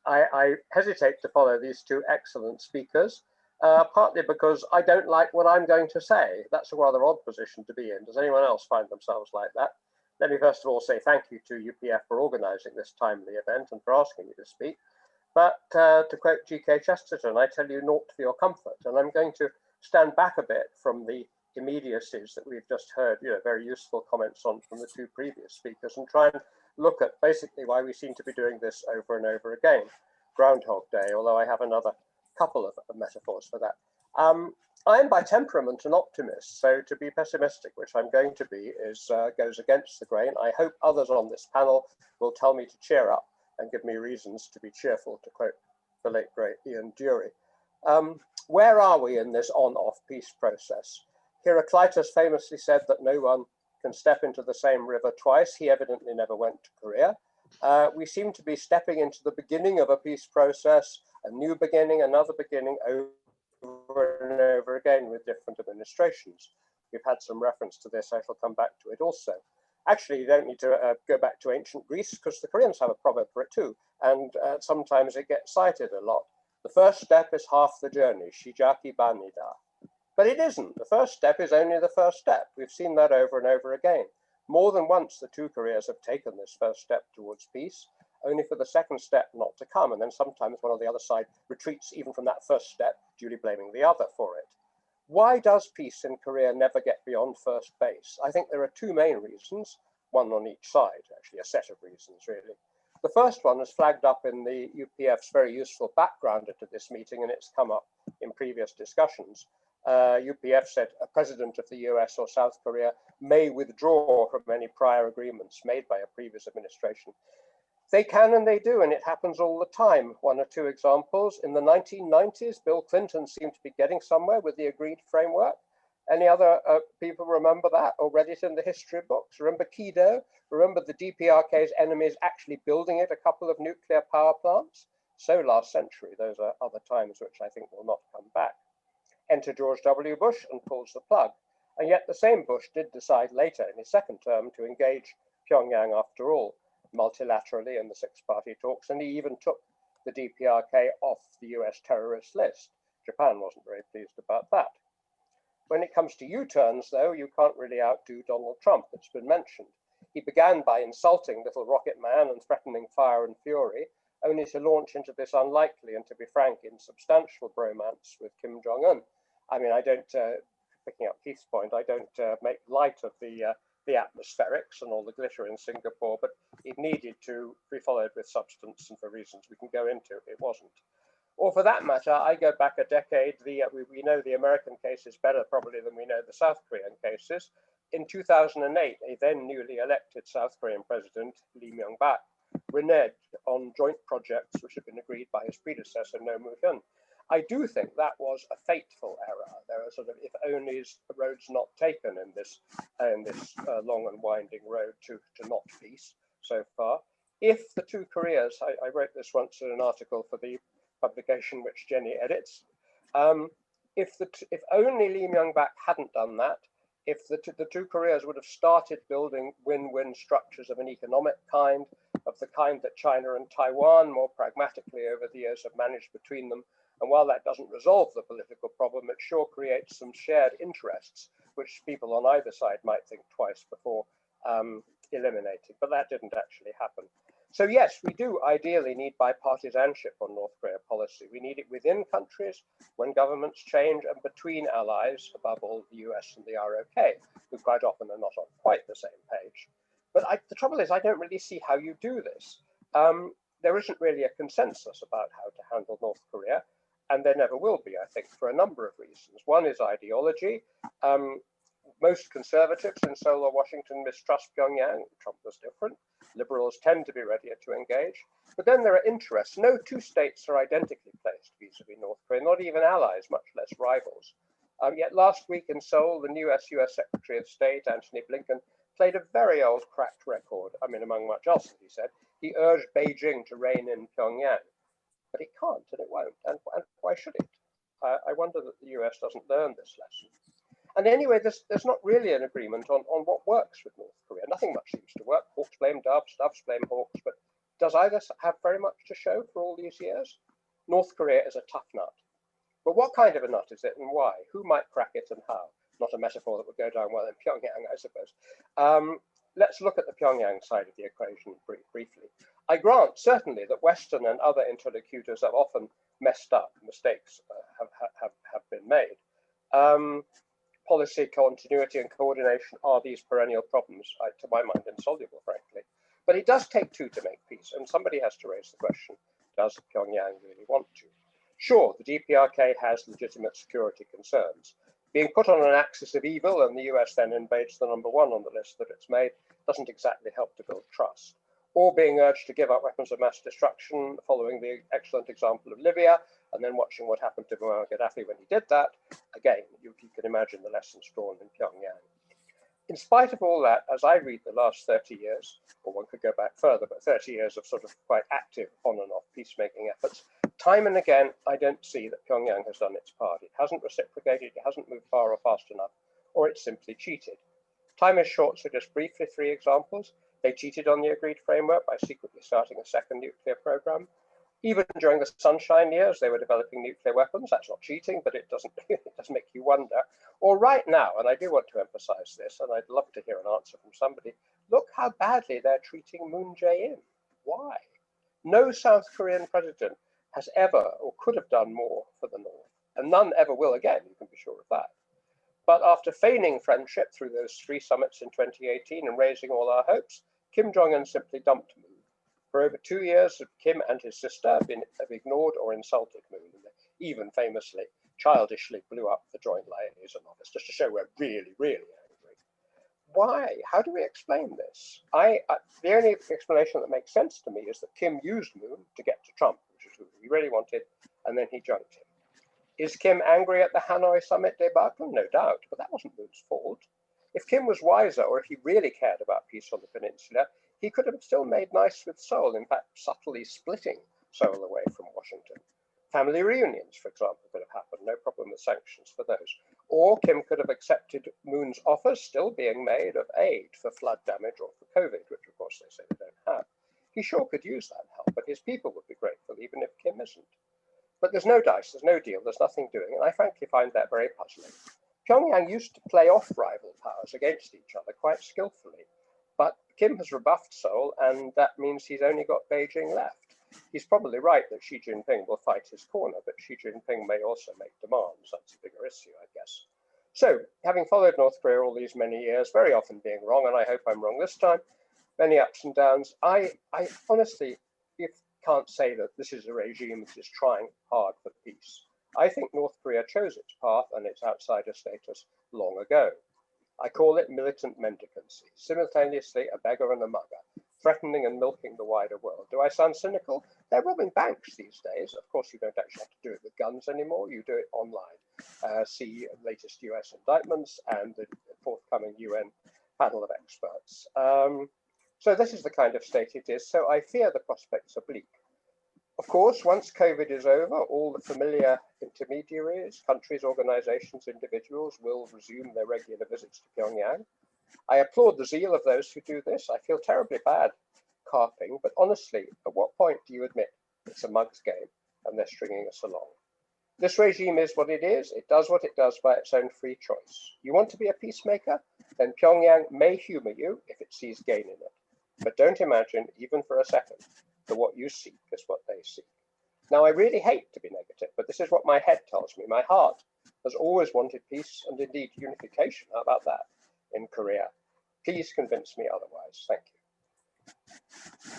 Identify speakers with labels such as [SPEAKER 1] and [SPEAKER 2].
[SPEAKER 1] I hesitate to follow these two excellent speakers, partly because I don't like what I'm going to say. That's a rather odd position to be in. Does anyone else find themselves like that? Let me first of all say thank you to UPF for organising this timely event and for asking me to speak. But to quote G.K. Chesterton, I tell you naught for your comfort. And I'm going to stand back a bit from the immediacies that we've just heard, very useful comments on from the two previous speakers, and try and look at basically why we seem to be doing this over and over again. Groundhog Day, although I have another couple of metaphors for that. I am by temperament an optimist, so to be pessimistic, which I'm going to be, goes against the grain. I hope others on this panel will tell me to cheer up and give me reasons to be cheerful, to quote the late great Ian Dury. Where are we in this on-off peace process? Heraclitus famously said that no one can step into the same river twice. He evidently never went to Korea. We seem to be stepping into the beginning of a peace process, a new beginning, another beginning, over and over again with different administrations. We've had some reference to this. I shall come back to it also. Actually, you don't need to go back to ancient Greece, because the Koreans have a proverb for it too, and sometimes it gets cited a lot. The first step is half the journey, shijaki banida. But it isn't. The first step is only the first step. We've seen that over and over again. More than once, the two Koreas have taken this first step towards peace, only for the second step not to come. And then sometimes one on the other side retreats even from that first step, duly blaming the other for it. Why does peace in Korea never get beyond first base? I think there are two main reasons, one on each side, actually a set of reasons really. The first one was flagged up in the UPF's very useful backgrounder to this meeting, and it's come up in previous discussions. UPF said a president of the US or South Korea may withdraw from any prior agreements made by a previous administration. They can and they do, and it happens all the time. One or two examples. In the 1990s, Bill Clinton seemed to be getting somewhere with the agreed framework. Any other people remember that or read it in the history books? Remember Kido? Remember the DPRK's enemies actually building it, a couple of nuclear power plants? So last century, those are other times which I think will not come back. Enter George W. Bush and pulls the plug. And yet the same Bush did decide later in his second term to engage Pyongyang after all, multilaterally in the six-party talks, and he even took the DPRK off the US terrorist list. Japan wasn't very pleased about that. When it comes to U-turns, though, you can't really outdo Donald Trump. It's been mentioned. He began by insulting Little Rocket Man and threatening fire and fury, only to launch into this unlikely and, to be frank, insubstantial bromance with Kim Jong-un. I mean, I don't, picking up Keith's point, I don't make light of the atmospherics and all the glitter in Singapore, but it needed to be followed with substance, and for reasons we can go into, it wasn't. Or for that matter, I go back a decade, we know the American cases better probably than we know the South Korean cases. In 2008, a then newly elected South Korean president, Lee Myung-bak, reneged on joint projects which had been agreed by his predecessor, No Moo-hyun. I do think that was a fateful error. There are sort of if-onlys, roads not taken in this long and winding road to not peace so far. If the two Koreas, I wrote this once in an article for the publication which Jenny edits, if only Lee Myung-bak hadn't done that, if the two Koreas would have started building win-win structures of an economic kind, of the kind that China and Taiwan more pragmatically over the years have managed between them, and while that doesn't resolve the political problem, it sure creates some shared interests, which people on either side might think twice before eliminating, but that didn't actually happen. So yes, we do ideally need bipartisanship on North Korea policy. We need it within countries when governments change, and between allies, above all the US and the ROK, who quite often are not on quite the same page. But the trouble is, I don't really see how you do this. There isn't really a consensus about how to handle North Korea, and there never will be, I think, for a number of reasons. One is ideology. Most conservatives in Seoul or Washington mistrust Pyongyang. Trump was different. Liberals tend to be readier to engage. But then there are interests. No two states are identically placed vis-a-vis North Korea, not even allies, much less rivals. Yet last week in Seoul, the new US Secretary of State, Antony Blinken, played a very old cracked record. I mean, among much else that he said, he urged Beijing to rein in Pyongyang. But it can't and it won't. And why should it? I wonder that the US doesn't learn this lesson. And anyway, there's not really an agreement on what works with North Korea. Nothing much seems to work. Hawks blame doves, doves blame hawks, but Does either have very much to show for all these years? North Korea is a tough nut. But what kind of a nut is it and why? Who might crack it and how? Not a metaphor that would go down well in Pyongyang, I suppose. Let's look at the Pyongyang side of the equation briefly. I grant certainly that Western and other interlocutors have often messed up. Mistakes have been made. Policy continuity and coordination are these perennial problems, to my mind, insoluble, frankly. But it does take two to make peace, and somebody has to raise the question, does Pyongyang really want to? Sure, the DPRK has legitimate security concerns. Being put on an axis of evil and the US then invades the number one on the list that it's made doesn't exactly help to build trust. Or being urged to give up weapons of mass destruction following the excellent example of Libya and then watching what happened to Muammar Gaddafi when he did that. Again, you can imagine the lessons drawn in Pyongyang. In spite of all that, as I read the last 30 years, or one could go back further, but 30 years of sort of quite active on and off peacemaking efforts, time and again, I don't see that Pyongyang has done its part. It hasn't reciprocated, it hasn't moved far or fast enough, or it's simply cheated. Time is short, so just briefly 3 examples. They cheated on the agreed framework by secretly starting a second nuclear program. Even during the sunshine years, they were developing nuclear weapons. That's not cheating, but it doesn't make you wonder. Or right now, and I do want to emphasize this, and I'd love to hear an answer from somebody, look how badly they're treating Moon Jae-in. Why? No South Korean president has ever or could have done more for the North, and none ever will again, you can be sure of that. But after feigning friendship through those 3 summits in 2018 and raising all our hopes, Kim Jong-un simply dumped Moon. For over 2 years, Kim and his sister have ignored or insulted Moon, and they even famously, childishly blew up the Joint Liaison Office just to show we're really, really angry. Why? How do we explain this? The only explanation that makes sense to me is that Kim used Moon to get to Trump, which is who he really wanted, and then he junked him. Is Kim angry at the Hanoi summit debacle? No doubt, but that wasn't Moon's fault. If Kim was wiser, or if he really cared about peace on the peninsula, he could have still made nice with Seoul, in fact, subtly splitting Seoul away from Washington. Family reunions, for example, could have happened, no problem with sanctions for those. Or Kim could have accepted Moon's offers still being made of aid for flood damage or for COVID, which of course they say they don't have. He sure could use that help, but his people would be grateful, even if Kim isn't. But there's no dice, there's no deal, there's nothing doing, and I frankly find that very puzzling. Pyongyang used to play off rival powers against each other quite skillfully, but Kim has rebuffed Seoul, and that means he's only got Beijing left. He's probably right that Xi Jinping will fight his corner, but Xi Jinping may also make demands. That's a bigger issue, I guess. So, having followed North Korea all these many years, very often being wrong, and I hope I'm wrong this time, many ups and downs, I honestly can't say that this is a regime that is trying hard for peace. I think North Korea chose its path and its outsider status long ago. I call it militant mendicancy, simultaneously a beggar and a mugger, threatening and milking the wider world. Do I sound cynical? They're robbing banks these days. Of course, you don't actually have to do it with guns anymore. You do it online. See latest US indictments and the forthcoming UN panel of experts. So this is the kind of state it is. So I fear the prospects are bleak. Of course, once COVID is over, all the familiar intermediaries, countries, organizations, individuals will resume their regular visits to Pyongyang. I applaud the zeal of those who do this. I feel terribly bad carping, but honestly, at what point do you admit it's a mug's game and they're stringing us along? This regime is what it is. It does what it does by its own free choice. You want to be a peacemaker? Then Pyongyang may humor you if it sees gain in it. But don't imagine, even for a second, that what you seek is what they seek. Now, I really hate to be negative, but this is what my head tells me. My heart has always wanted peace and indeed unification. How about that in Korea? Please convince me otherwise. Thank you.